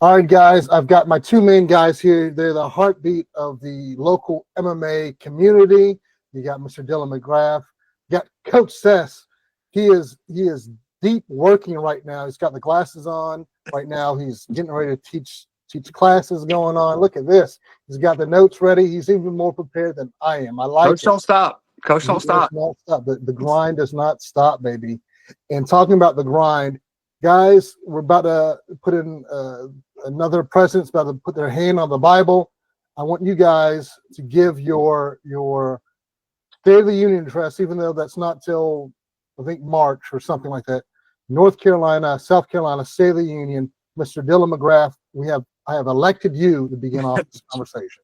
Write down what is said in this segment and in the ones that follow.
All right, guys, I've got my two main guys here. They're the heartbeat of the local MMA community. You got Mr. Dylan McGrath. You got Coach Sess. He is deep working right now. He's got the glasses on right now. He's getting ready to teach classes going on. Look at this. He's got the notes ready. He's even more prepared than I am. I like Coach, it. don't stop. Coach, don't stop. Not stop. The grind does not stop, baby. And talking about the grind, guys, we're about to put in another president's about to put their hand on the Bible. I want you guys to give your State of the Union address, even though that's not till I think March or something like that. North Carolina, South Carolina, State of the Union, Mr. Dylan McGrath. I have elected you to begin off this conversation.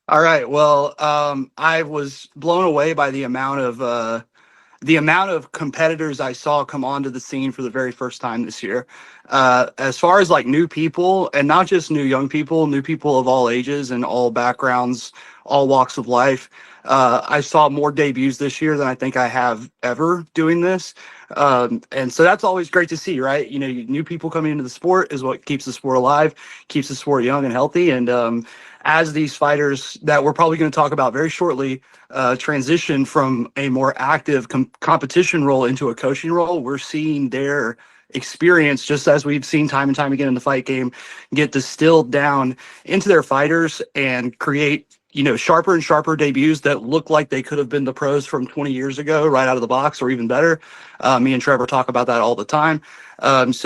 All right. Well, I was blown away by the amount of competitors I saw come onto the scene for the very first time this year. As far as like new people, and not just new young people, new people of all ages and all backgrounds, all walks of life. I saw more debuts this year than I think I have ever doing this. And so that's always great to see, right? You know, new people coming into the sport is what keeps the sport alive, keeps the sport young and healthy. And as these fighters that we're probably going to talk about very shortly transition from a more active competition role into a coaching role, we're seeing their experience, just as we've seen time and time again in the fight game, get distilled down into their fighters and create, sharper and sharper debuts that look like they could have been the pros from 20 years ago, right out of the box, or even better. Me and Trevor talk about that all the time. As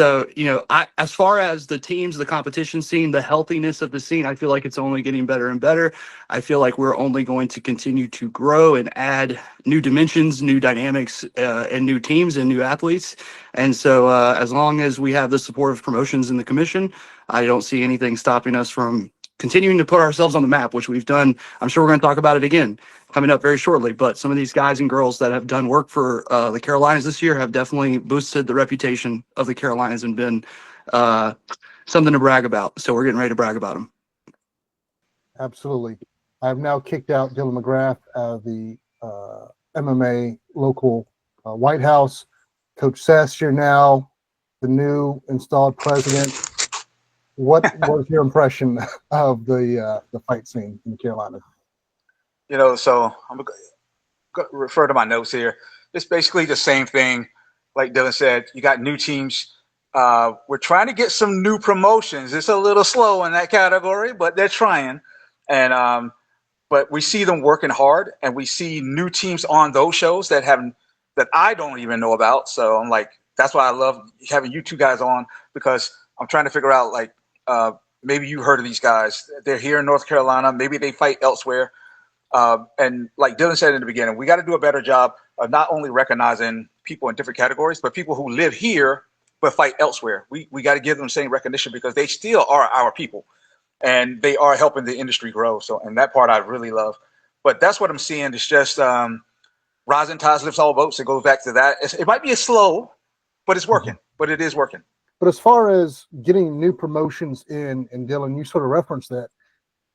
far as the teams, the competition scene, the healthiness of the scene, I feel like it's only getting better and better. I feel like we're only going to continue to grow and add new dimensions, new dynamics, and new teams and new athletes. And so as long as we have the support of promotions in the commission, I don't see anything stopping us from continuing to put ourselves on the map, which we've done. I'm sure we're going to talk about it again coming up very shortly. But some of these guys and girls that have done work for the Carolinas this year have definitely boosted the reputation of the Carolinas and been something to brag about. So we're getting ready to brag about them. Absolutely. I've now kicked out Dylan McGrath out of the MMA local White House. Coach Sess, you're now the new installed president. What was your impression of the fight scene in the Carolinas? So I'm going to refer to my notes here. It's basically the same thing. Like Dylan said, you got new teams. We're trying to get some new promotions. It's a little slow in that category, but they're trying. And but we see them working hard, and we see new teams on those shows that I don't even know about. So I'm like, that's why I love having you two guys on, because I'm trying to figure out, like, maybe you heard of these guys. They're here in North Carolina. Maybe they fight elsewhere. And like Dylan said in the beginning, we got to do a better job of not only recognizing people in different categories, but people who live here but fight elsewhere. We got to give them the same recognition, because they still are our people, and they are helping the industry grow. So, and that part I really love. But that's what I'm seeing. It's just rising tides lifts all boats. It goes back to that. It might be slow, but it's working. But it is working. But as far as getting new promotions in, and Dylan, you sort of referenced that,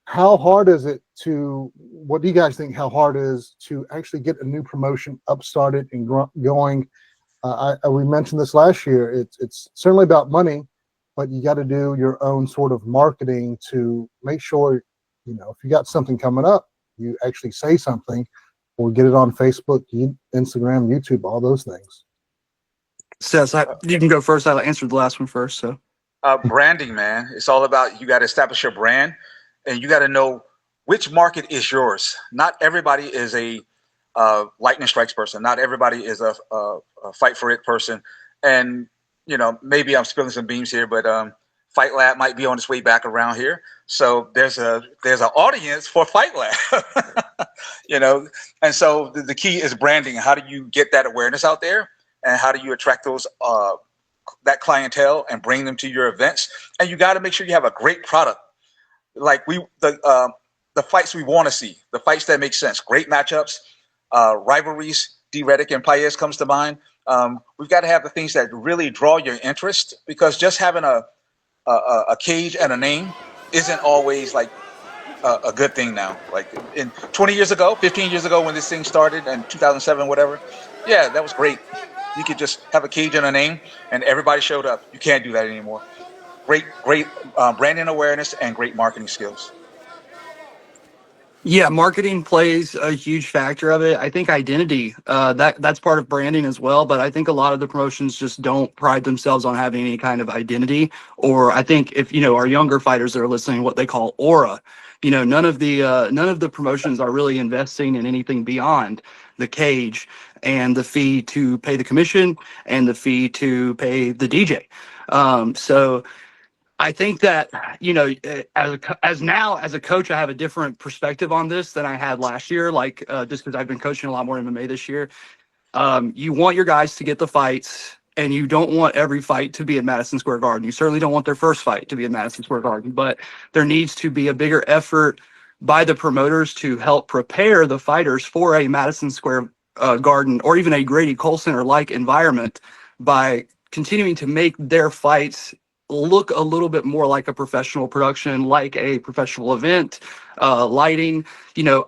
how hard is it what do you guys think how hard it is to actually get a new promotion upstarted and going? We mentioned this last year. It's certainly about money, but you got to do your own sort of marketing to make sure, if you got something coming up, you actually say something or get it on Facebook, Instagram, YouTube, all those things. Seth, you can go first. I answered the last one first. So, branding, man. It's all about, you got to establish your brand, and you got to know which market is yours. Not everybody is a lightning strikes person. Not everybody is a fight for it person. And maybe I'm spilling some beans here, but Fight Lab might be on its way back around here. So there's an audience for Fight Lab, And so the key is branding. How do you get that awareness out there? And how do you attract those that clientele and bring them to your events? And you got to make sure you have a great product. Like the fights we want to see, the fights that make sense, great matchups, rivalries. D. Reddick and Paez comes to mind. We've got to have the things that really draw your interest, because just having a cage and a name isn't always like a good thing now. Like in 20 years ago, 15 years ago, when this thing started in 2007, whatever. Yeah, that was great. You could just have a cage and a name and everybody showed up. You can't do that anymore. great branding awareness and great marketing skills. Yeah, marketing plays a huge factor of it. I think identity, that's part of branding as well. But I think a lot of the promotions just don't pride themselves on having any kind of identity. Or I think if our younger fighters that are listening, what they call aura. None of the promotions are really investing in anything beyond the cage and the fee to pay the commission and the fee to pay the DJ. So I think that as a coach, I have a different perspective on this than I had last year. Like just because I've been coaching a lot more MMA this year, you want your guys to get the fights, and you don't want every fight to be at Madison Square Garden. You certainly don't want their first fight to be at Madison Square Garden, but there needs to be a bigger effort by the promoters to help prepare the fighters for a Madison Square Garden or even a Grady Cole Center like environment by continuing to make their fights look a little bit more like a professional production, like a professional event, lighting.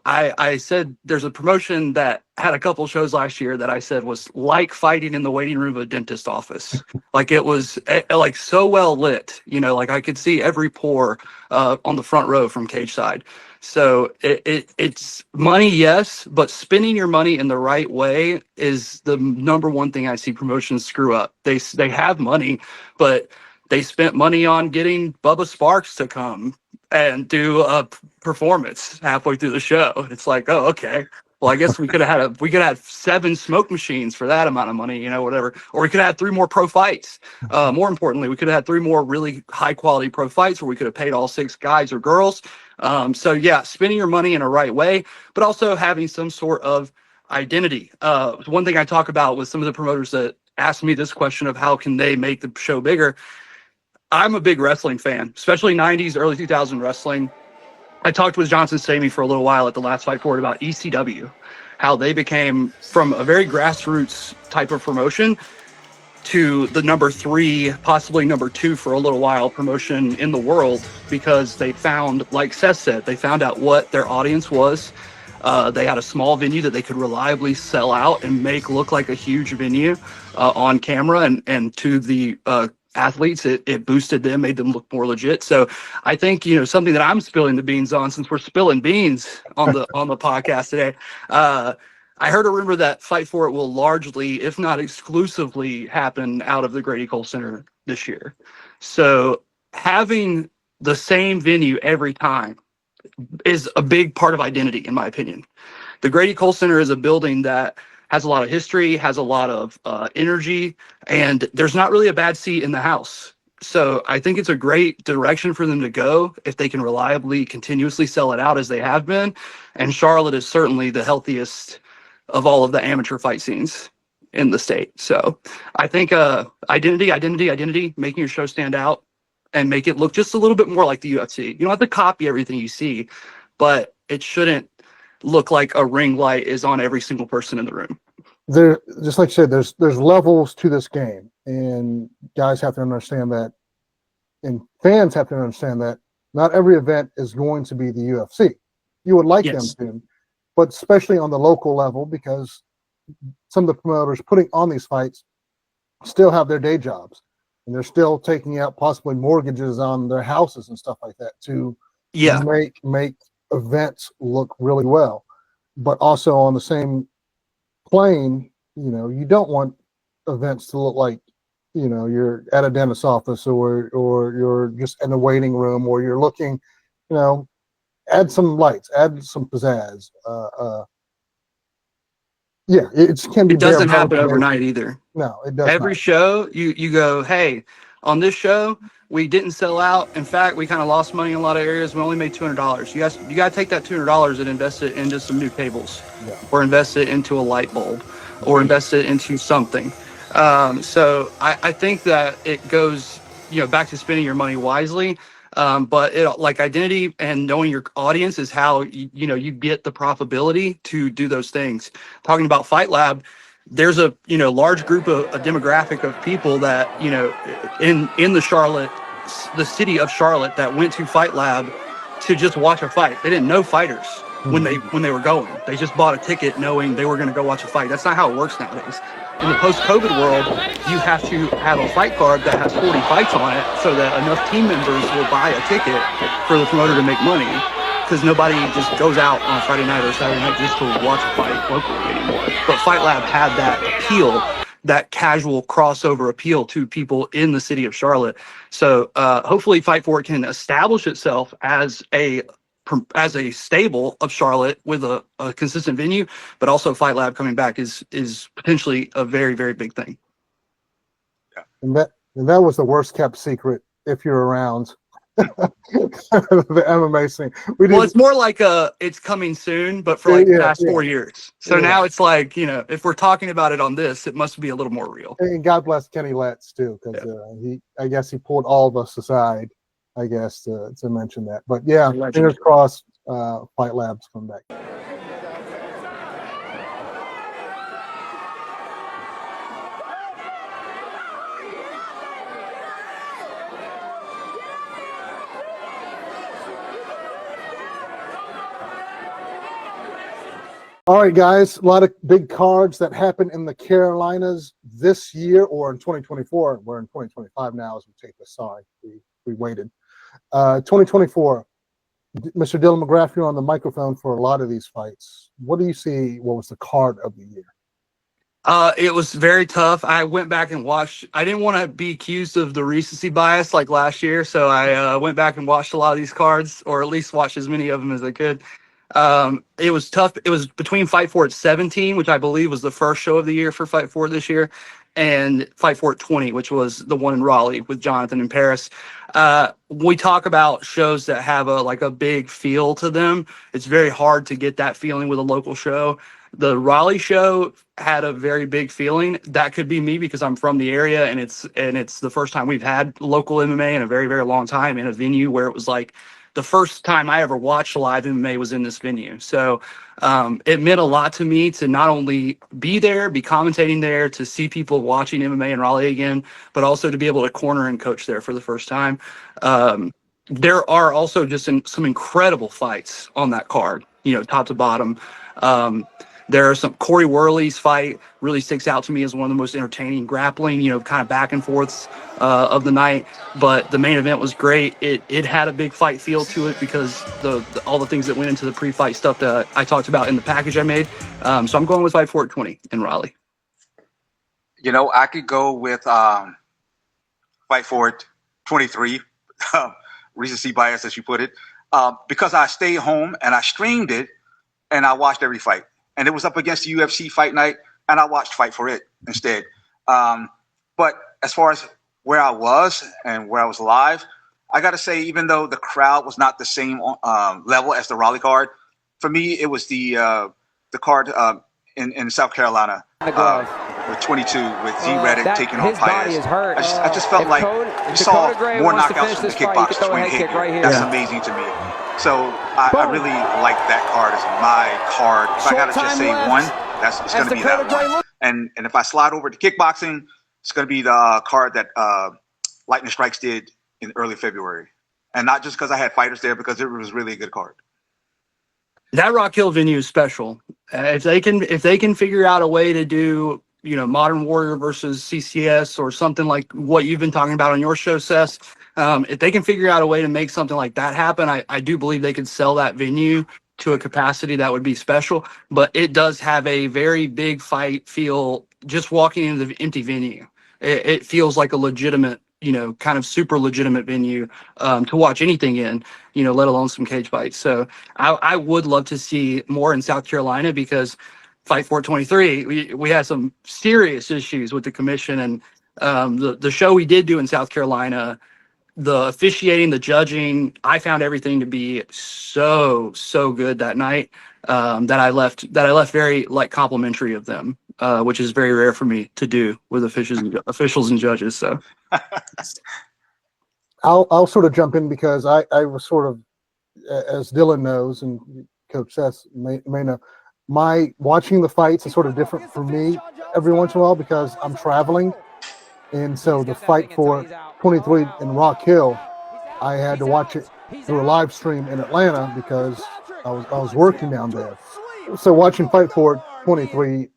I said there's a promotion that had a couple shows last year that I said was like fighting in the waiting room of a dentist office. Like it was like so well lit, like I could see every pore on the front row from cage side. So it's money, yes, but spending your money in the right way is the number one thing I see promotions screw up. They have money, but they spent money on getting Bubba Sparks to come and do a performance halfway through the show. It's like, oh, okay. Well, I guess we could have had 7 smoke machines for that amount of money, whatever. Or we could have had 3 more pro fights. More importantly, we could have had 3 more really high quality pro fights where we could have paid all 6 guys or girls. So yeah, spending your money in a right way, but also having some sort of identity. One thing I talk about with some of the promoters that ask me this question of how can they make the show bigger. I'm a big wrestling fan, especially 90s, early 2000s wrestling. I talked with Johnson Samey for a little while at the last Fight Forward about ECW, how they became from a very grassroots type of promotion to the number 3, possibly number 2 for a little while promotion in the world, because they found, like Seth said, they found out what their audience was. They had a small venue that they could reliably sell out and make look like a huge venue on camera, and to the athletes, it boosted them, made them look more legit. So I think something that I'm spilling the beans on, since we're spilling beans on the podcast today. I heard a rumor that Fight For It will largely, if not exclusively, happen out of the Grady Cole Center this year. So having the same venue every time is a big part of identity, in my opinion. The Grady Cole Center is a building that has a lot of history, has a lot of energy, and there's not really a bad seat in the house. So I think it's a great direction for them to go if they can reliably, continuously sell it out as they have been. And Charlotte is certainly the healthiest of all of the amateur fight scenes in the state. So I think identity, making your show stand out and make it look just a little bit more like the UFC. You don't have to copy everything you see, but it shouldn't look like a ring light is on every single person in the room. There, just like you said, there's levels to this game, and guys have to understand that, and fans have to understand that not every event is going to be the UFC. You would like them to, but especially on the local level, because some of the promoters putting on these fights still have their day jobs, and they're still taking out possibly mortgages on their houses and stuff like that to make events look really well. But also on the same plane, you don't want events to look like you're at a dentist's office or you're just in a waiting room, or you're looking, add some lights, add some pizzazz. It can be. It doesn't happen overnight either. No, it doesn't. Every show you go, hey, on this show we didn't sell out. In fact, we kind of lost money in a lot of areas. We only made $200. You got to take that $200 and invest it into some new tables, or invest it into a light bulb, or invest it into something. So I think that it goes, back to spending your money wisely. But like identity and knowing your audience is how you get the profitability to do those things. Talking about Fight Lab, there's a large group of a demographic of people that in the city of Charlotte that went to Fight Lab to just watch a fight. They didn't know fighters. when they were going. They just bought a ticket knowing they were going to go watch a fight. That's not how it works nowadays. In the post-COVID world, you have to have a fight card that has 40 fights on it so that enough team members will buy a ticket for the promoter to make money, because nobody just goes out on a Friday night or Saturday night just to watch a fight locally anymore. But Fight Lab had that appeal, that casual crossover appeal to people in the city of Charlotte. So hopefully Fight For It can establish itself as a stable of Charlotte with a consistent venue, but also Fight Lab coming back is potentially a very, very big thing. And that was the worst kept secret, if you're around, the MMA scene. Well, it's more like it's coming soon, but for like the past 4 years. So now it's like, if we're talking about it on this, it must be a little more real. And God bless Kenny Letts too, because I guess he pulled all of us aside, I guess, to mention that. But yeah, fingers crossed, Fight Labs come back. All right, guys, a lot of big cards that happen in the Carolinas this year or in 2024. We're in 2025 now as we take this. Sorry, we waited. 2024, Mr. Dylan McGrath, you're on the microphone for a lot of these fights. What do you see? What was the card of the year? It was very tough. I went back and watched. I didn't want to be accused of the recency bias like last year, so I went back and watched a lot of these cards, or at least watched as many of them as I could. It was tough. It was between Fight For It 17, which I believe was the first show of the year for Fight For It this year, and Fight For It 20, which was the one in Raleigh with Jonathan and Paris. We talk about shows that have a big feel to them. It's very hard to get that feeling with a local show. The Raleigh show had a very big feeling. That could be me because I'm from the area, and it's the first time we've had local MMA in a very, very long time in a venue where it was like the first time I ever watched live MMA was in this venue. So it meant a lot to me to not only be there, be commentating there, to see people watching MMA in Raleigh again, but also to be able to corner and coach there for the first time. There are also just some incredible fights on that card, top to bottom. There are some Corey Worley's fight really sticks out to me as one of the most entertaining grappling, kind of back and forths of the night. But the main event was great. It had a big fight feel to it because all the things that went into the pre-fight stuff that I talked about in the package I made. So I'm going with Fight For It 20 in Raleigh. I could go with Fight For It 23, recency bias, as you put it, because I stayed home and I streamed it and I watched every fight. And it was up against the UFC fight night, and I watched Fight For It instead. But as far as where I was and where I was live, I got to say, even though the crowd was not the same level as the Raleigh card, for me, it was the card in South Carolina with 22 with Z Reddick taking on Paez. I just felt like you saw more knockouts from the kickbox between Hager. Right, that's amazing to me. So I really like that card as my card. If I got to just say one, it's going to be that one. And if I slide over to kickboxing, it's going to be the card that Lightning Strikes did in early February. And not just because I had fighters there, because it was really a good card. That Rock Hill venue is special. If they can figure out a way to do, Modern Warrior versus CCS or something like what you've been talking about on your show, Seth, if they can figure out a way to make something like that happen, I do believe they could sell that venue to a capacity that would be special. But it does have a very big fight feel just walking into the empty venue. It feels like a legitimate, kind of super legitimate venue to watch anything in, let alone some cage fights. So I would love to see more in South Carolina because Fight For It 23, we had some serious issues with the commission and the show we did do in South Carolina. The officiating, the judging, I found everything to be so good that night that I left very complimentary of them, which is very rare for me to do with officials and judges. So I'll sort of jump in because I was sort of, as Dylan knows and Coach Seth may know, my watching the fights is sort of different for me every once in a while because I'm traveling. And so the Fight For 23 in Rock Hill, I had to watch it through a live stream in Atlanta because I was working down there. So watching Fight Forward 23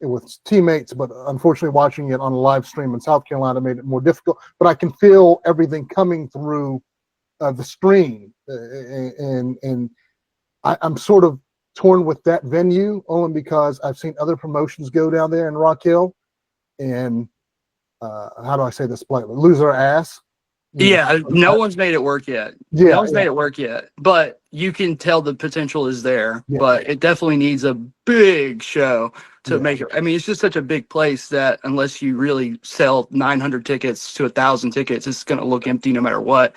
with teammates, but unfortunately watching it on a live stream in South Carolina made it more difficult. But I can feel everything coming through the screen, and I'm sort of torn with that venue only because I've seen other promotions go down there in Rock Hill, and how do I say this politely? Lose their ass. Yeah, no one's made it work yet. Yeah, No one's made it work yet, but you can tell the potential is there. Yeah. But it definitely needs a big show to Yeah. make it. I mean, it's just such a big place that unless you really sell 900 tickets to 1,000 tickets, it's going to look empty no matter what.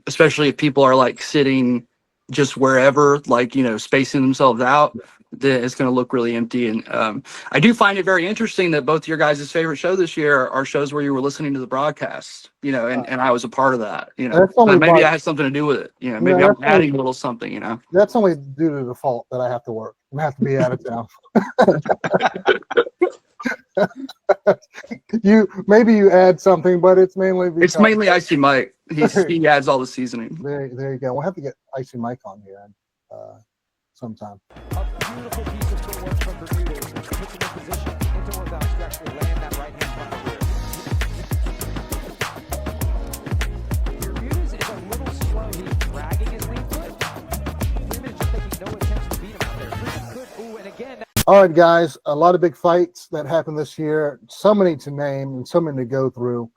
Especially if people are like sitting just wherever, like, you know, spacing themselves out, then it's going to look really empty. And I do find it very interesting that both your guys' favorite show this year are shows where you were listening to the broadcast, you know, and I was a part of that, you know. That's only But maybe by- that has something to do with it, you know. Maybe No, I'm that's adding only- a little something, you know. That's only due to the fault that I have to work. I have to be out of town. Maybe you add something, but it's mainly because It's mainly Icy Mike. He adds all the seasoning. there you go. We'll have to get Icy Mike on here sometime. A beautiful piece of footwork from Bermudez. Puts him in position. Into without stretch will land that right hand front. Bermudez is a little slow. He's dragging his lead foot. Freeman just making no attempts to beat him out there. Freeman could. Ooh, and again. All right, guys. A lot of big fights that happened this year. So many to name and so many to go through.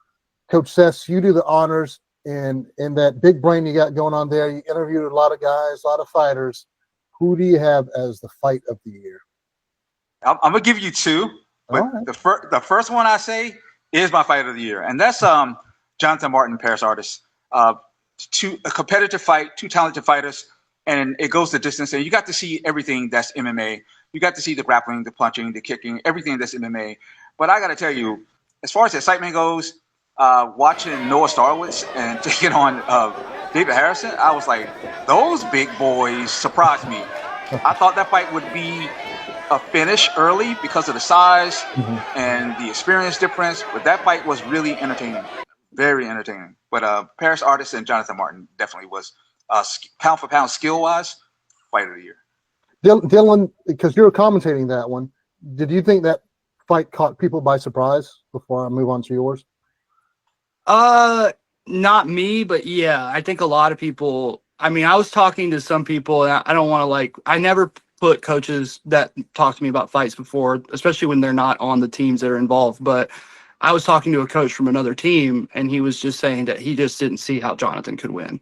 Coach Sess, you do the honors in that big brain you got going on there. You interviewed a lot of guys, a lot of fighters. Who do you have as the fight of the year? I'm gonna give you two, but All right. the first one I say is my fight of the year, and that's Jonathan Martin, Paris Artist. A competitive fight, two talented fighters, and it goes the distance. And you got to see everything that's MMA. You got to see the grappling, the punching, the kicking, everything that's MMA. But I got to tell you, as far as excitement goes, watching Noah Starwitz and taking on David Harrison, I was like, those big boys surprised me. I thought that fight would be a finish early because of the size and the experience difference, but that fight was really entertaining, very entertaining. But Paris Artist and Jonathan Martin definitely was pound for pound skill wise fight of the year. Dylan, because you're commentating that one, did you think that fight caught people by surprise before I move on to yours? Not me, but yeah, I think a lot of people. I mean, I was talking to some people, and I don't want to I never put coaches that talk to me about fights before, especially when they're not on the teams that are involved. But I was talking to a coach from another team, and he was just saying that he just didn't see how Jonathan could win.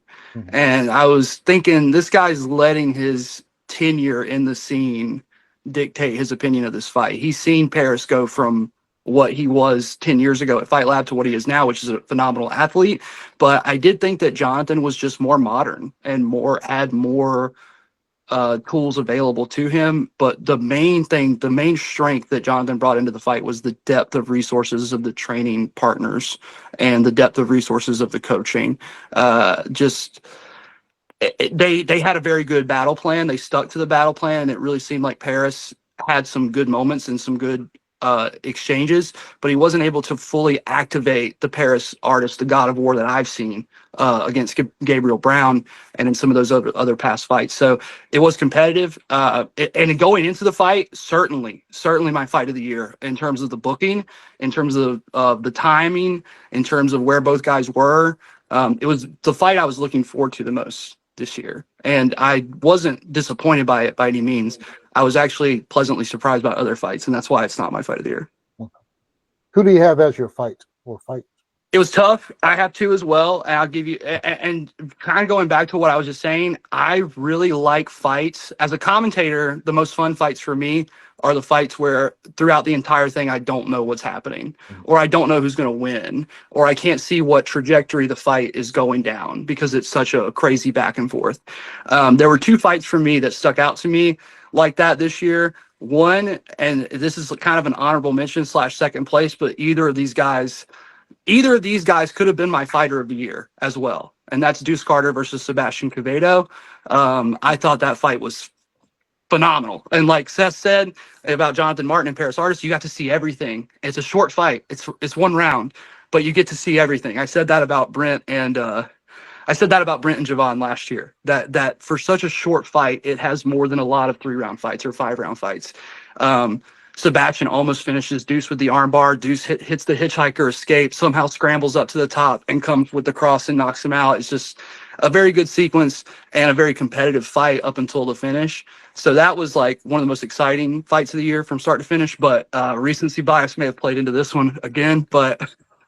And I was thinking, this guy's letting his tenure in the scene dictate his opinion of this fight. He's seen Paris go from what he was 10 years ago at Fight Lab to what he is now, which is a phenomenal athlete. But I did think that Jonathan was just more modern and had more tools available to him. But the main strength that Jonathan brought into the fight was the depth of resources of the training partners and the depth of resources of the coaching. They had a very good battle plan. They stuck to the battle plan, and it really seemed like Paris had some good moments and some good exchanges, but he wasn't able to fully activate the Paris Artist, the God of War that I've seen against Gabriel Brown and in some of those other past fights. So it was competitive. And going into the fight, certainly my fight of the year in terms of the booking, in terms of the timing, in terms of where both guys were. It was the fight I was looking forward to the most this year. And I wasn't disappointed by it by any means. I was actually pleasantly surprised by other fights, and that's why it's not my fight of the year. Who do you have as your fight or fight? It was tough. I have two as well. And I'll give you, and kind of going back to what I was just saying, I really like fights. As a commentator, the most fun fights for me are the fights where throughout the entire thing, I don't know what's happening, or I don't know who's going to win, or I can't see what trajectory the fight is going down because it's such a crazy back and forth. There were two fights for me that stuck out to me like that this year. One, and this is kind of an honorable mention / second place, but either of these guys could have been my fighter of the year as well. And that's Deuce Carter versus Sebastian Quevedo. I thought that fight was phenomenal. And like Seth said about Jonathan Martin and Paris Artist, you got to see everything. It's a short fight. It's one round, but you get to see everything. I said that about Brent and I said that about Brent and Javon last year. That for such a short fight, it has more than a lot of 3-round fights or 5-round fights. Sebastian almost finishes Deuce with the armbar. Deuce hits the hitchhiker escape, somehow scrambles up to the top and comes with the cross and knocks him out. It's just a very good sequence and a very competitive fight up until the finish. So that was like one of the most exciting fights of the year from start to finish. But recency bias may have played into this one again. But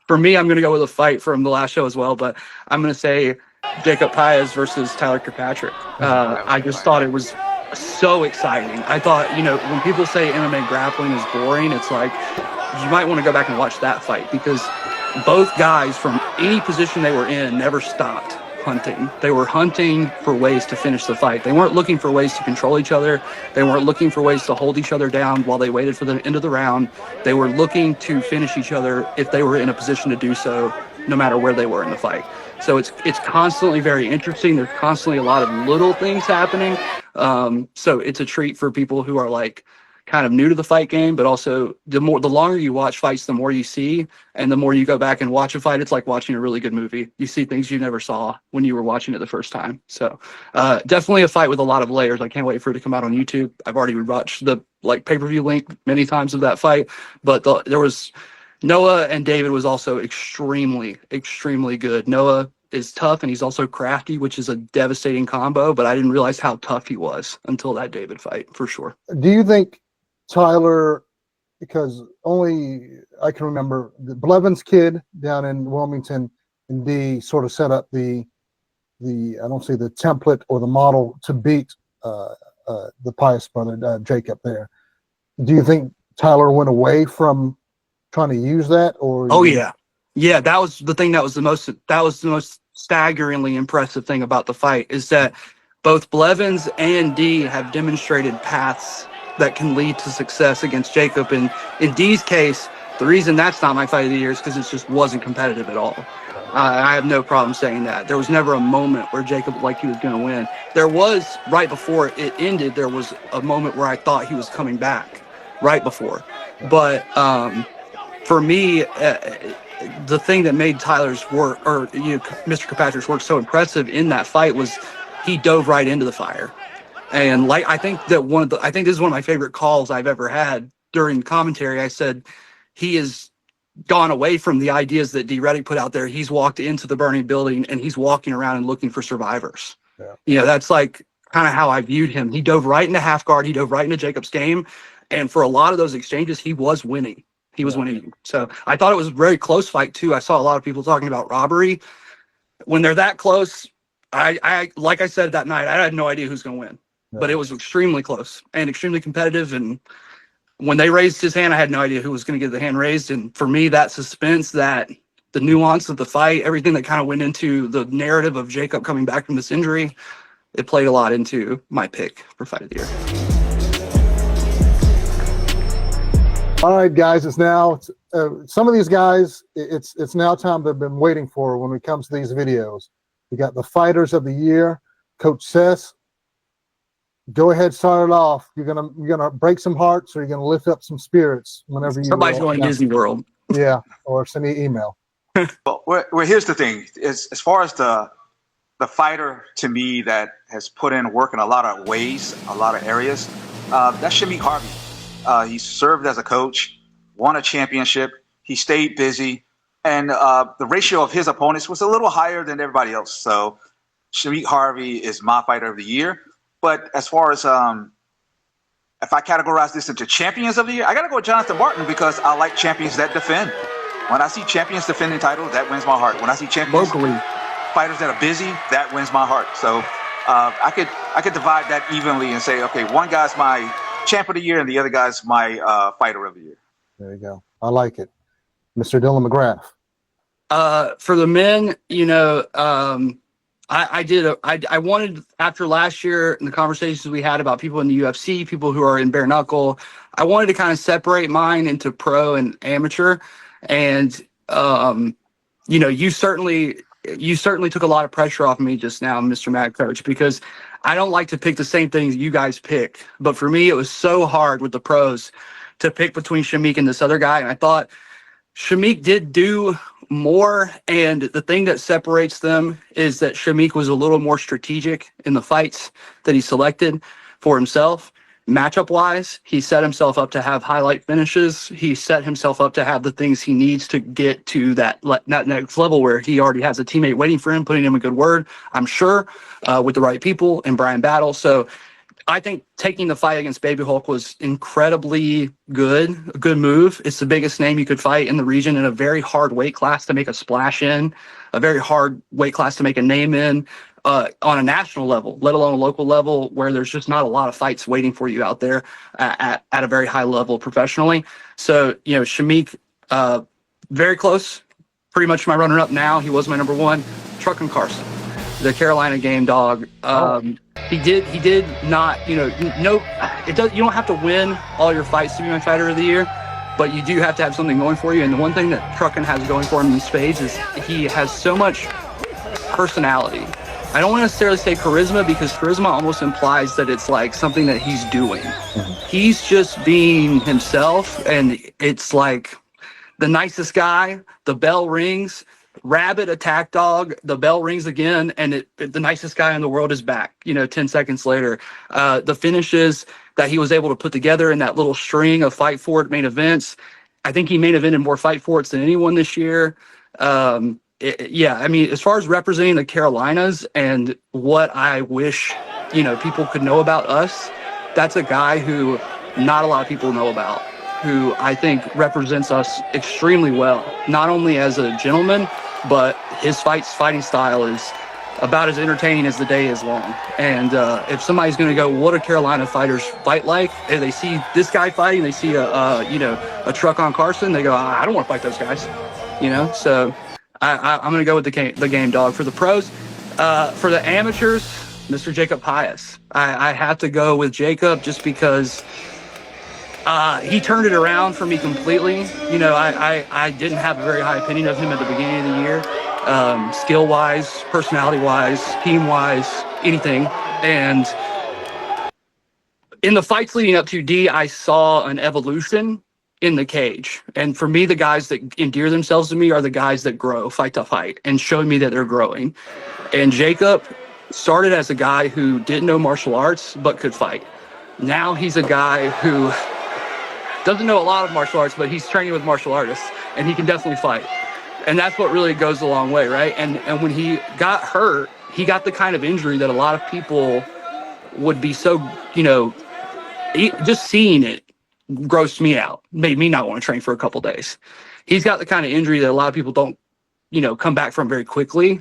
for me, I'm going to go with a fight from the last show as well. But I'm going to say Jacob Paez versus Tyler Kirkpatrick. I just thought it was so exciting. I thought, when people say MMA grappling is boring, it's like you might want to go back and watch that fight, because both guys from any position they were in never stopped hunting. They were hunting for ways to finish the fight. They weren't looking for ways to control each other. They weren't looking for ways to hold each other down while they waited for the end of the round. They were looking to finish each other if they were in a position to do so, no matter where they were in the fight. So it's constantly very interesting. There's constantly a lot of little things happening. So it's a treat for people who are like kind of new to the fight game, but also the longer you watch fights, the more you see, and the more you go back and watch a fight. It's like watching a really good movie. You see things you never saw when you were watching it the first time. So definitely a fight with a lot of layers. I can't wait for it to come out on YouTube. I've already watched the pay-per-view link many times of that fight, but there was Noah and David was also extremely, extremely good. Noah is tough and he's also crafty, which is a devastating combo, but I didn't realize how tough he was until that David fight, for sure. Do you think Tyler, because only I can remember the Blevins kid down in Wilmington and D sort of set up the I don't say the template or the model to beat the Paez brother, Jacob there. Do you think Tyler went away from trying to use that, or? Oh yeah. Yeah. That was the thing that was the most staggeringly impressive thing about the fight, is that both Blevins and D have demonstrated paths that can lead to success against Jacob. And in D's case, the reason that's not my fight of the year is because it just wasn't competitive at all. I have no problem saying that. There was never a moment where Jacob looked like he was going to win. There was, right before it ended, there was a moment where I thought he was coming back right before. But for me, the thing that made Tyler's work, or Mr. Kirkpatrick's work, so impressive in that fight was he dove right into the fire. And I think this is one of my favorite calls I've ever had during commentary. I said he has gone away from the ideas that D. Reddick put out there. He's walked into the burning building and he's walking around and looking for survivors. Yeah. That's like kind of how I viewed him. He dove right into half guard. He dove right into Jacob's game. And for a lot of those exchanges, he was winning. He was winning. So I thought it was a very close fight too. I saw a lot of people talking about robbery. When they're that close, I like I said that night, I had no idea who's going to win. But it was extremely close and extremely competitive. And when they raised his hand, I had no idea who was going to get the hand raised. And for me, that suspense, that the nuance of the fight, everything that kind of went into the narrative of Jacob coming back from this injury, it played a lot into my pick for fight of the year. All right, guys, it's now some of these guys, it's now time they've been waiting for when it comes to these videos. We got the fighters of the year. Coach Sess, go ahead, start it off. You're gonna break some hearts, or you're gonna lift up some spirits whenever you. Somebody's going to Disney World. Yeah, or send me an email. Well, here's the thing: as far as the fighter to me that has put in work in a lot of ways, a lot of areas, that's Shamik Harvey. He served as a coach, won a championship. He stayed busy, and the ratio of his opponents was a little higher than everybody else. So Shamik Harvey is my fighter of the year. But as far as if I categorize this into champions of the year, I got to go with Jonathan Martin, because I like champions that defend. When I see champions defending titles, that wins my heart. When I see champions fighters that are busy, that wins my heart. So I could divide that evenly and say, okay, one guy's my champ of the year and the other guy's my fighter of the year. There you go. I like it. Mr. Dylan McGrath. For the men, I wanted, after last year and the conversations we had about people in the UFC, people who are in bare knuckle, I wanted to kind of separate mine into pro and amateur. And, you certainly took a lot of pressure off me just now, Mr. Mad Coach, because I don't like to pick the same things you guys pick. But for me, it was so hard with the pros to pick between Shamik and this other guy. And I thought Shamik did do more, and the thing that separates them is that Shamik was a little more strategic in the fights that he selected for himself. Matchup wise, he set himself up to have highlight finishes. He set himself up to have the things he needs to get to that next level where he already has a teammate waiting for him, putting him a good word, I'm sure, with the right people and Brian Battle. So I think taking the fight against Baby Hulk was incredibly good, a good move. It's the biggest name you could fight in the region in a very hard weight class to make a splash in, a very hard weight class to make a name in. On a national level, let alone a local level, where there's just not a lot of fights waiting for you out there at a very high level professionally. So, Shamik, very close, pretty much my runner-up now. He was my number one. Truckin' Carson, the Carolina game dog. He did not, you don't have to win all your fights to be my fighter of the year, but you do have to have something going for you. And the one thing that Truckin' has going for him in spades is he has so much personality. I don't want to necessarily say charisma, because charisma almost implies that it's like something that he's doing. He's just being himself, and it's like the nicest guy. The bell rings, rabid attack dog. The bell rings again, and the nicest guy in the world is back. 10 seconds later, the finishes that he was able to put together in that little string of Fight For It main events. I think he main evented more Fight For It's than anyone this year. As far as representing the Carolinas and what I wish, people could know about us, that's a guy who not a lot of people know about, who I think represents us extremely well, not only as a gentleman, but his fighting style is about as entertaining as the day is long. And if somebody's going to go, what do Carolina fighters fight like? If they see this guy fighting, they see a truck on Carson, they go, I don't want to fight those guys, So I'm going to go with the game dog. For the pros. For the amateurs, Mr. Jacob Pius. I have to go with Jacob just because he turned it around for me completely. I didn't have a very high opinion of him at the beginning of the year, skill-wise, personality-wise, team-wise, anything. And in the fights leading up to D, I saw an evolution in the cage. And for me, the guys that endear themselves to me are the guys that grow fight to fight and show me that they're growing. And Jacob started as a guy who didn't know martial arts but could fight. Now he's a guy who doesn't know a lot of martial arts, but he's training with martial artists, and he can definitely fight. And that's what really goes a long way, right? And when he got hurt, he got the kind of injury that a lot of people would be so, just seeing it grossed me out, made me not want to train for a couple days. He's got the kind of injury that a lot of people don't, come back from very quickly,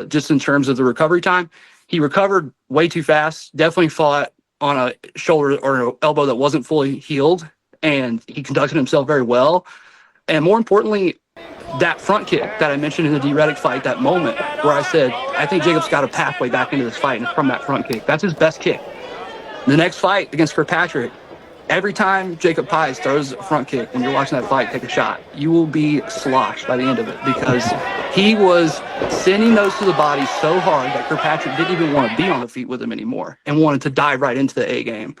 just in terms of the recovery time. He recovered way too fast, definitely fought on a shoulder or an elbow that wasn't fully healed, and he conducted himself very well. And more importantly, that front kick that I mentioned in the D. Reddick fight, that moment where I said, I think Jacob's got a pathway back into this fight, and it's from that front kick. That's his best kick. The next fight against Kirkpatrick, every time Jacob Pius throws a front kick, when you're watching that fight, take a shot, you will be sloshed by the end of it, because he was sending those to the body so hard that Kirkpatrick didn't even want to be on the feet with him anymore and wanted to dive right into the A game.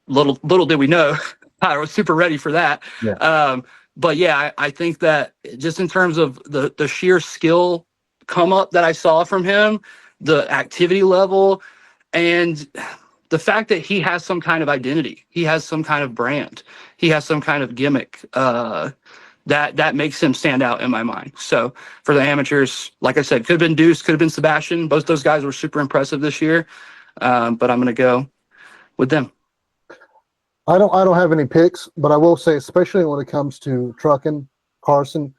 Little did we know, I was super ready for that. Yeah. But yeah, I think that just in terms of the sheer skill come up that I saw from him, the activity level, and the fact that he has some kind of identity, he has some kind of brand, he has some kind of gimmick, that makes him stand out in my mind. So for the amateurs, like I said, could have been Deuce, could have been Sebastian. Both those guys were super impressive this year, but I'm going to go with them. I don't have any picks, but I will say, especially when it comes to Truckin' Carson,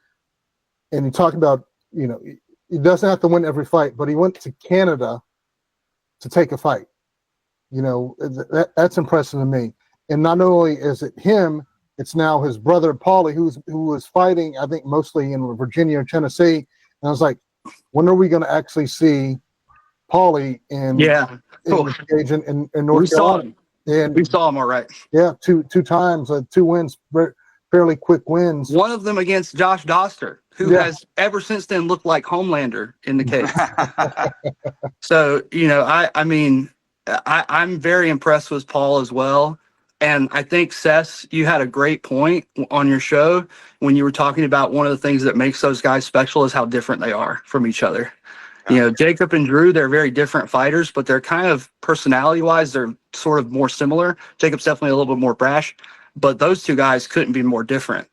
and you talk about, he doesn't have to win every fight, but he went to Canada to take a fight. That's impressive to me. And not only is it him, it's now his brother Paulie, who was fighting, I think, mostly in Virginia or Tennessee. And I was like, when are we going to actually see Paulie in North Carolina? And we saw him all right. Yeah, two times, 2 wins, fairly quick wins. One of them against Josh Doster, who has ever since then looked like Homelander in the cage. So, I'm very impressed with Paul as well. And I think, Seth, you had a great point on your show when you were talking about one of the things that makes those guys special is how different they are from each other. You know, Jacob and Drew, they're very different fighters, but they're kind of personality-wise, they're sort of more similar. Jacob's definitely a little bit more brash, but those two guys couldn't be more different.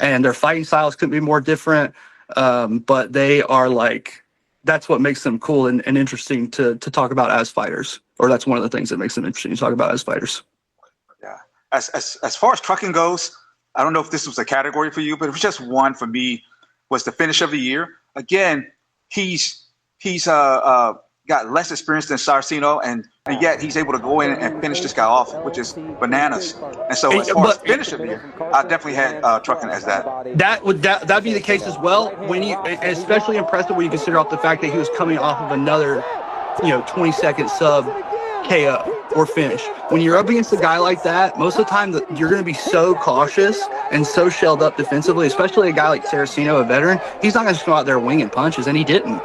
And their fighting styles couldn't be more different, but they are like, that's what makes them cool and interesting to talk about as fighters, or that's one of the things that makes them interesting to talk about as fighters. Yeah. As far as trucking goes, I don't know if this was a category for you, but it was just one for me. Was the finish of the year. Again, he's got less experience than Saraceno, and yet he's able to go in and finish this guy off, which is bananas. And so, as far as finish of the year, I definitely had trucking as that. That'd be the case as well. When you, especially impressive when you consider off the fact that he was coming off of another, 20-second sub KO or finish. When you're up against a guy like that, most of the time you're going to be so cautious and so shelled up defensively, especially a guy like Saraceno, a veteran. He's not going to just go out there winging punches, and he didn't.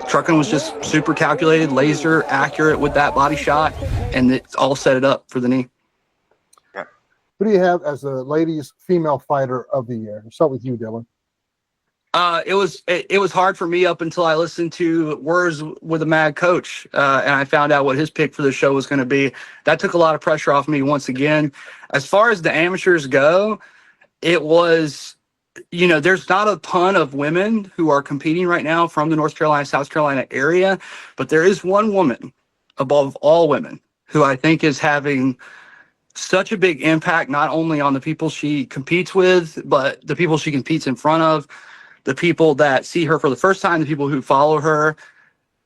Truckin was just super calculated, laser accurate with that body shot, and it all set it up for the knee. Yeah. Who do you have as the ladies' female fighter of the year? I'll start with you, Dylan. It was hard for me up until I listened to Words with a Mad Coach, and I found out what his pick for the show was going to be. That took a lot of pressure off me once again. As far as the amateurs go, it was, there's not a ton of women who are competing right now from the North Carolina, South Carolina area, but there is one woman above all women who I think is having such a big impact, not only on the people she competes with, but the people she competes in front of, the people that see her for the first time, the people who follow her.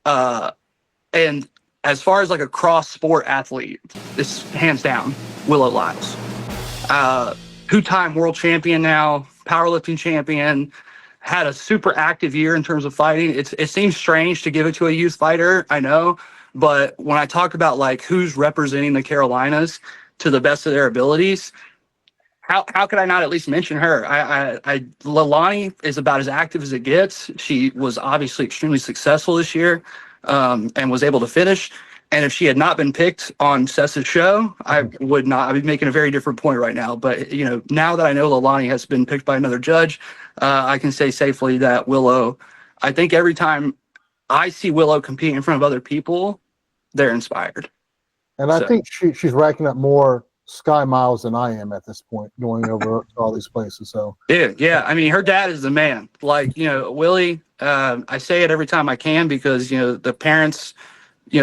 And as far as like a cross-sport athlete, it's hands down Willow Lyles. Two-time world champion now, powerlifting champion, had a super active year in terms of fighting. It seems strange to give it to a youth fighter, I know, but when I talk about like who's representing the Carolinas to the best of their abilities, how could I not at least mention her? Leilani is about as active as it gets. She was obviously extremely successful this year, and was able to finish. And if she had not been picked on Seth's show, I'd be making a very different point right now. But, now that I know Leilani has been picked by another judge, I can say safely that Willow, I think every time I see Willow compete in front of other people, they're inspired. And I think she's racking up more sky miles than I am at this point, going over to all these places. So yeah. I mean, her dad is the man. Like, Willie, I say it every time I can because, the parents,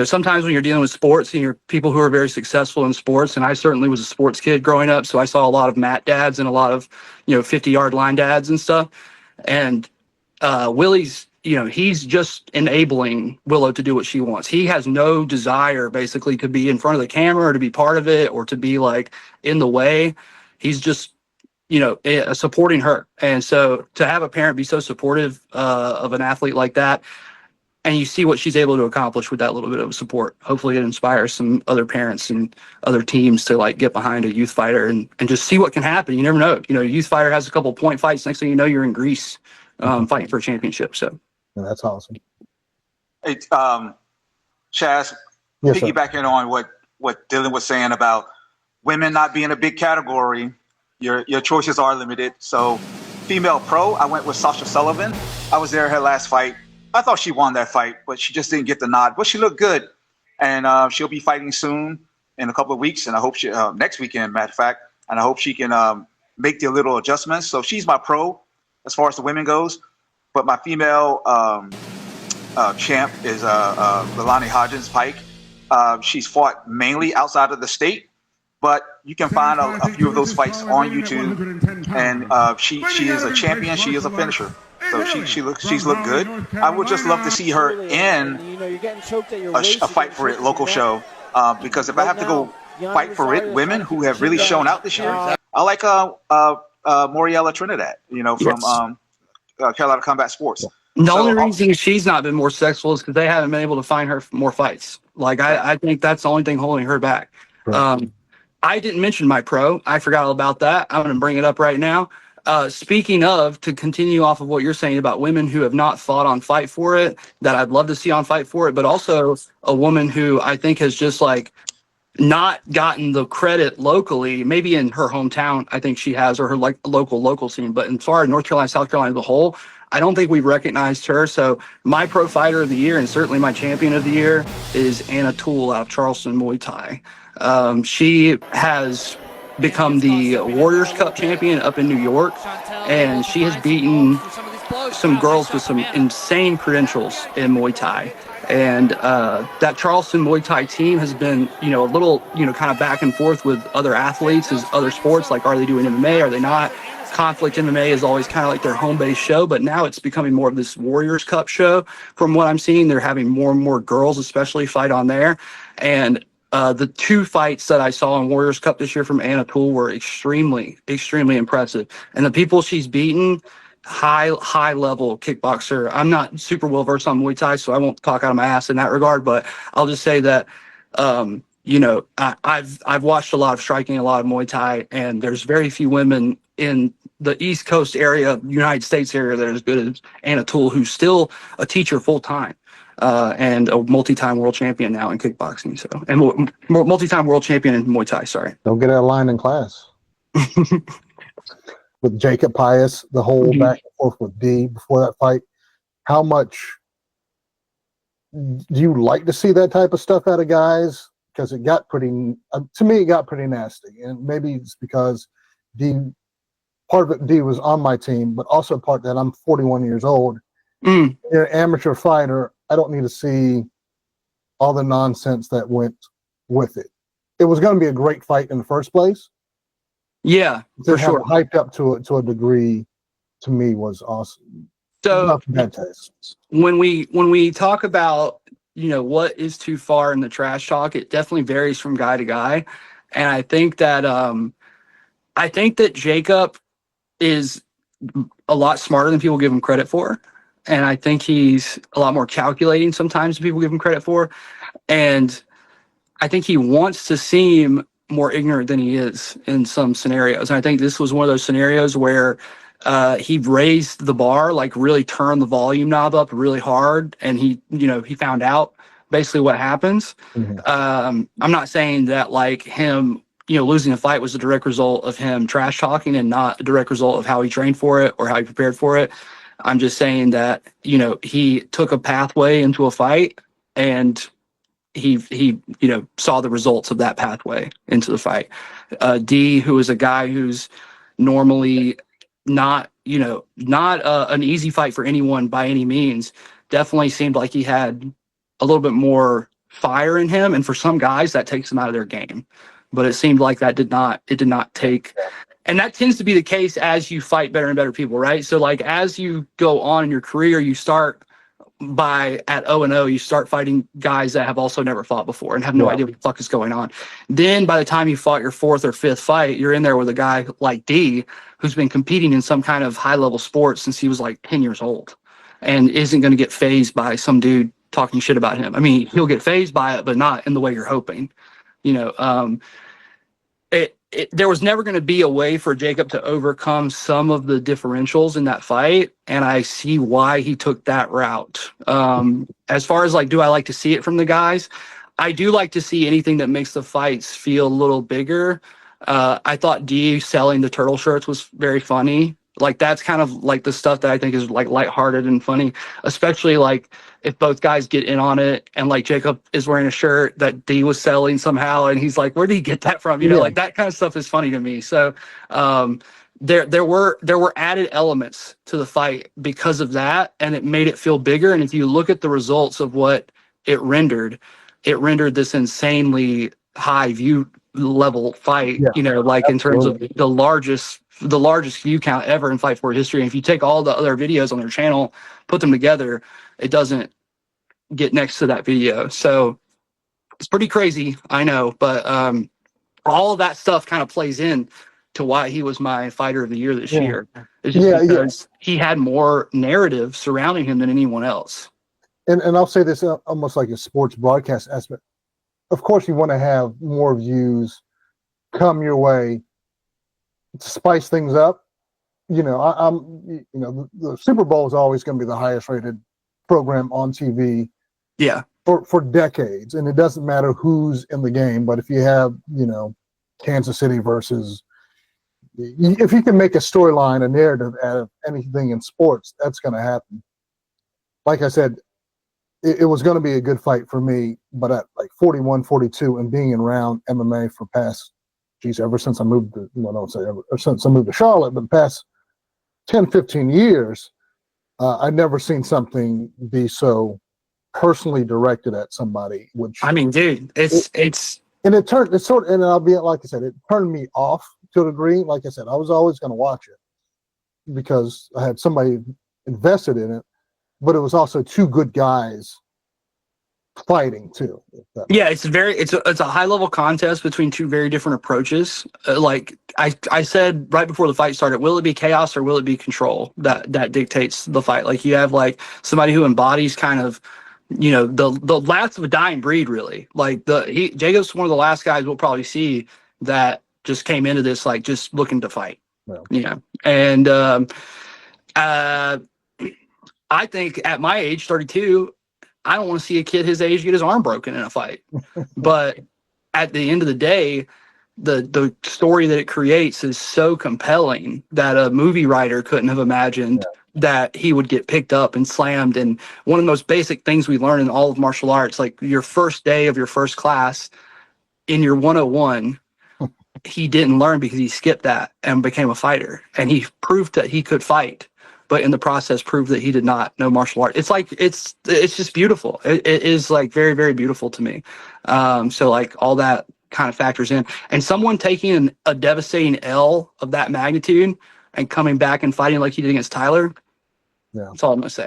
sometimes when you're dealing with sports and you're people who are very successful in sports, and I certainly was a sports kid growing up, so I saw a lot of mat dads and a lot of, 50-yard line dads and stuff. And Willie's, he's just enabling Willow to do what she wants. He has no desire basically to be in front of the camera or to be part of it or to be like in the way. He's just, supporting her. And so to have a parent be so supportive of an athlete like that, and you see what she's able to accomplish with that little bit of support. Hopefully it inspires some other parents and other teams to like get behind a youth fighter and just see what can happen. You never know. A youth fighter has a couple of point fights. Next thing you know, you're in Greece fighting for a championship. So yeah, that's awesome. Hey, Chaz, Yes, piggybacking on what Dylan was saying about women not being a big category, your choices are limited. So female pro, I went with Sasha Sullivan. I was there her last fight. I thought she won that fight, but she just didn't get the nod. But she looked good, and she'll be fighting soon in a couple of weeks, and I hope she next weekend, matter of fact, and I hope she can make the little adjustments. So she's my pro as far as the women goes, but my female champ is Leilani Hodgins-Pike. She's fought mainly outside of the state, but you can find a few of those fights on YouTube, and she is a champion. She is a finisher. So she's looked good. I would just love to see her in a fight for it local show, because if I have to go fight for it, women who have really shown out this year, I like Moriella Trinidad, from Carolina Combat Sports. The only reason she's not been more successful is because they haven't been able to find her more fights. Like I think that's the only thing holding her back. Right. I didn't mention my pro. I forgot all about that. I'm going to bring it up right now. Speaking of, to continue off of what you're saying about women who have not fought on Fight For It, that I'd love to see on Fight For It, but also a woman who I think has just like not gotten the credit locally. Maybe in her hometown, I think she has, or her like local scene. But in far North Carolina, South Carolina as a whole, I don't think we've recognized her. So my pro fighter of the year, and certainly my champion of the year, is Anna Toole out of Charleston Muay Thai. She has become the Warriors Cup champion up in New York, and she has beaten some girls with some insane credentials in Muay Thai. And that Charleston Muay Thai team has been, a little, kind of back and forth with other athletes as other sports. Like, are they doing MMA? Are they not? Conflict MMA is always kind of like their home base show, but now it's becoming more of this Warriors Cup show. From what I'm seeing, they're having more and more girls, especially, fight on there. And the 2 fights that I saw in Warriors Cup this year from Anna Toole were extremely, extremely impressive. And the people she's beaten, high level kickboxer. I'm not super well versed on Muay Thai, so I won't talk out of my ass in that regard, but I'll just say that I've watched a lot of striking, a lot of Muay Thai, and there's very few women in the East Coast area, United States area, that are as good as Anna Toole, who's still a teacher full time. And a multi-time world champion now in kickboxing. So, and multi-time world champion in Muay Thai. Sorry. Don't get out of line in class. With Jacob Pius, the whole back and forth with D before that fight. How much do you like to see that type of stuff out of guys? Because it got pretty, to me, it got pretty nasty. And maybe it's because part of it, D was on my team, but also part that I'm 41 years old. You're an amateur fighter. I don't need to see all the nonsense that went with it. It was going to be a great fight in the first place. Yeah, for sure. Hyped up to a degree, to me, was awesome. So bad taste. When we talk about what is too far in the trash talk, it definitely varies from guy to guy, and I think that Jacob is a lot smarter than people give him credit for. And I think he's a lot more calculating sometimes than people give him credit for. And I think he wants to seem more ignorant than he is in some scenarios. And I think this was one of those scenarios where he raised the bar, like really turned the volume knob up really hard. And he found out basically what happens. I'm not saying that like him, losing a fight was a direct result of him trash talking and not a direct result of how he trained for it or how he prepared for it. I'm just saying that, he took a pathway into a fight and he saw the results of that pathway into the fight. D, who is a guy who's normally not an easy fight for anyone by any means, definitely seemed like he had a little bit more fire in him. And for some guys, that takes them out of their game. But it seemed like it did not take. And that tends to be the case as you fight better and better people, right? So like as you go on in your career, you start at 0-0, you start fighting guys that have also never fought before and have no idea what the fuck is going on. Then by the time you fought your 4th or 5th fight, you're in there with a guy like D, who's been competing in some kind of high level sport since he was like 10 years old and isn't going to get fazed by some dude talking shit about him. I mean, he'll get fazed by it, but not in the way you're hoping. There was never going to be a way for Jacob to overcome some of the differentials in that fight, and I see why he took that route. As far as like, do I like to see it from the guys? I do like to see anything that makes the fights feel a little bigger. I thought D selling the turtle shirts was very funny. Like that's kind of like the stuff that I think is like lighthearted and funny, especially like if both guys get in on it and like Jacob is wearing a shirt that D was selling somehow and he's like, where did he get that from? Like that kind of stuff is funny to me. So there were added elements to the fight because of that, and it made it feel bigger. And if you look at the results of what it rendered this insanely high view level fight, like in terms of the largest view count ever in Fight Sport history. And if you take all the other videos on their channel, put them together, it doesn't get next to that video. So it's pretty crazy, I know, but all of that stuff kind of plays in to why he was my fighter of the year this year. It's just because he had more narrative surrounding him than anyone else. And I'll say this almost like a sports broadcast aspect. Of course, you want to have more views come your way to spice things up. The Super Bowl is always going to be the highest rated program on TV. Yeah. for decades, and it doesn't matter who's in the game. But if you have, Kansas City versus, if you can make a storyline, a narrative out of anything in sports, that's going to happen. Like I said, it was going to be a good fight for me, but at like 41, 42, and being around MMA for past, ever since I moved to, since I moved to Charlotte, but the past 10, 15 years, I've never seen something be so personally directed at somebody. Which, I mean, dude, it's and it turned, it's sort of, and I'll be like I said, it turned me off to a degree. Like I said, I was always going to watch it because I had somebody invested in it, but it was also two good guys fighting too. Yeah, it's a high level contest between two very different approaches. Like I said right before the fight started, will it be chaos or will it be control that dictates the fight? Like you have like somebody who embodies kind of, the last of a dying breed, really. Like Jacob's one of the last guys we'll probably see that just came into this like just looking to fight. Yeah. And I think at my age, 32. I don't want to see a kid his age get his arm broken in a fight. But at the end of the day, the story that it creates is so compelling that a movie writer couldn't have imagined that he would get picked up and slammed. And one of the most basic things we learn in all of martial arts, like your first day of your first class in your 101, he didn't learn because he skipped that and became a fighter. And he proved that he could fight, but in the process proved that he did not know martial art. It's like, it's just beautiful. It is like very, very beautiful to me. So like all that kind of factors in, and someone taking a devastating L of that magnitude and coming back and fighting like he did against Tyler. Yeah. That's all I'm going to say.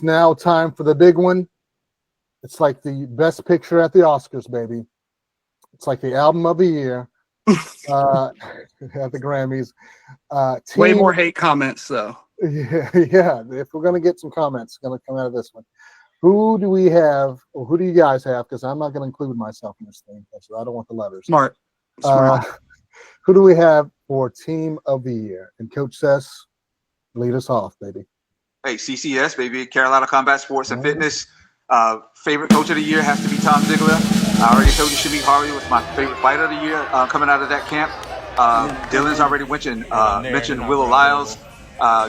Now time for the big one. It's like the best picture at the Oscars, baby. It's like the album of the year at the Grammys. Way more hate comments, though. Yeah. If we're going to get some comments, going to come out of this one. Who do we have, or who do you guys have? Because I'm not going to include myself in this thing. So I don't want the letters. Smart. Who do we have for Team of the Year? And Coach Sess, lead us off, baby. Hey, CCS, baby. Carolina Combat Sports and Fitness. Favorite coach of the year has to be Tom Ziegler. I already told you Shamik Harvey was my favorite fighter of the year coming out of that camp. Dylan's already mentioned Willow Lyles,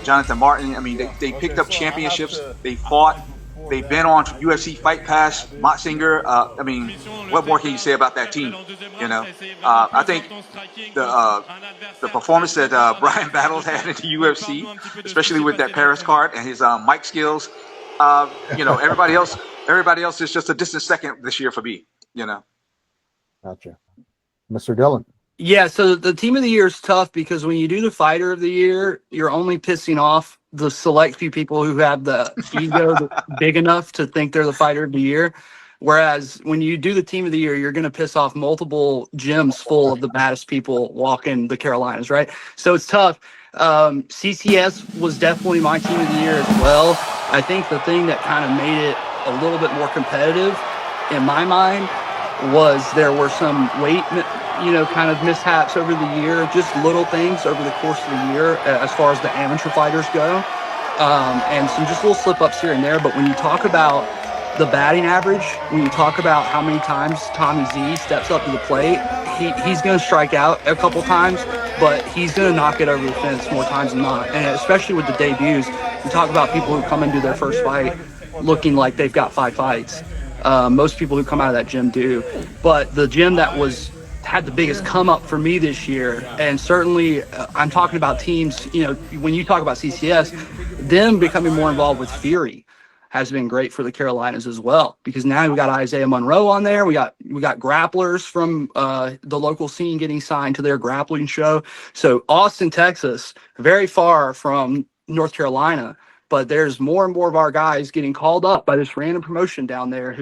Jonathan Martin. I mean, they picked up championships. They fought. They've been on UFC Fight Pass. Motsinger. I mean, what more can you say about that team? I think the performance that Brian Battles had in the UFC, especially with that Paris card and his mic skills. Everybody else is just a distant second this year for me. Gotcha. Mr. Dillon. Yeah, so the Team of the Year is tough because when you do the Fighter of the Year, you're only pissing off the select few people who have the ego big enough to think they're the Fighter of the Year. Whereas when you do the Team of the Year, you're going to piss off multiple gyms full of the baddest people walking the Carolinas, right? So it's tough. CCS was definitely my Team of the Year as well. I think the thing that kind of made it a little bit more competitive in my mind was there were some weight, kind of mishaps over the year, just little things over the course of the year as far as the amateur fighters go, and some just little slip-ups here and there. But when you talk about the batting average, when you talk about how many times Tommy Z steps up to the plate, he's going to strike out a couple times, but he's going to knock it over the fence more times than not. And especially with the debuts, you talk about people who come into their first fight looking like they've got 5 fights. Most people who come out of that gym do. But the gym that had the biggest come up for me this year, and certainly I'm talking about teams, when you talk about CCS, them becoming more involved with Fury has been great for the Carolinas as well, because now we got Isaiah Monroe on there. We got grapplers from the local scene getting signed to their grappling show. So Austin, Texas, very far from North Carolina, but there's more and more of our guys getting called up by this random promotion down there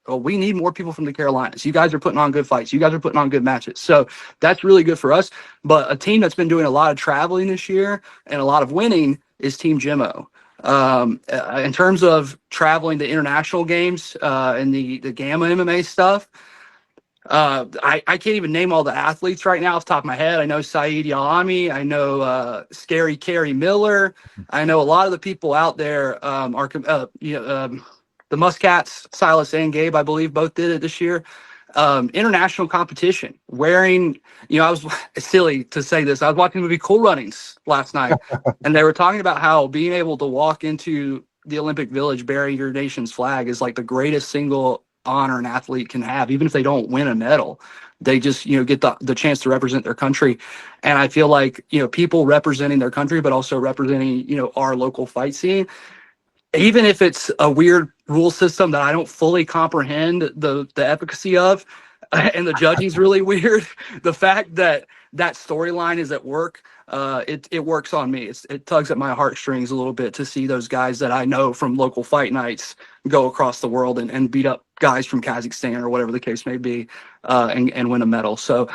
we need more people from the Carolinas. You guys are putting on good fights. You guys are putting on good matches. So that's really good for us. But a team that's been doing a lot of traveling this year and a lot of winning is Team Jimmo. In terms of traveling to international games and the Gamma MMA stuff, I can't even name all the athletes right now off the top of my head. I know Saeed Yalami. I know Scary Carrie Miller. I know a lot of the people out there are the Muscats, Silas and Gabe, I believe, both did it this year. International competition, wearing, I was silly to say this. I was watching the movie Cool Runnings last night, and they were talking about how being able to walk into the Olympic Village bearing your nation's flag is like the greatest single honor an athlete can have, even if they don't win a medal. They just, get the chance to represent their country. And I feel like, people representing their country, but also representing, our local fight scene, even if it's a weird rule system that I don't fully comprehend the efficacy of, and the judging's really weird, the fact that that storyline is at work, it works on me. It tugs at my heartstrings a little bit to see those guys that I know from local fight nights go across the world and beat up guys from Kazakhstan or whatever the case may be, and win a medal. So,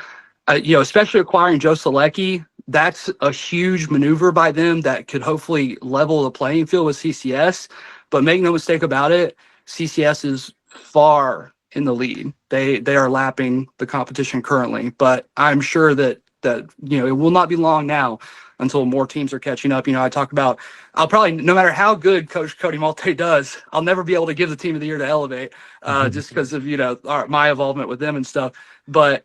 especially acquiring Joe Selecki, that's a huge maneuver by them that could hopefully level the playing field with CCS. But make no mistake about it, CCS is far in the lead. They are lapping the competition currently, but I'm sure that it will not be long now until more teams are catching up. I talk about, I'll probably, no matter how good Coach Cody Malte does, I'll never be able to give the team of the year to Elevate, just because of my involvement with them and stuff. But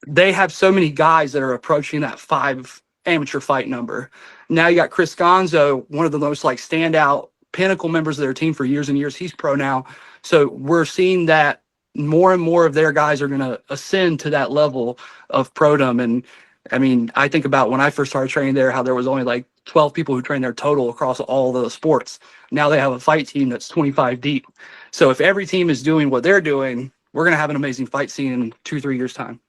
they have so many guys that are approaching that 5 amateur fight number. Now you got Chris Gonzo, one of the most standout pinnacle members of their team for years and years. He's pro now. So we're seeing that more and more of their guys are going to ascend to that level of prodom. And I mean, I think about when I first started training there, how there was only 12 people who trained there total across all the sports. Now they have a fight team that's 25 deep. So if every team is doing what they're doing, we're going to have an amazing fight scene in 2-3 years time.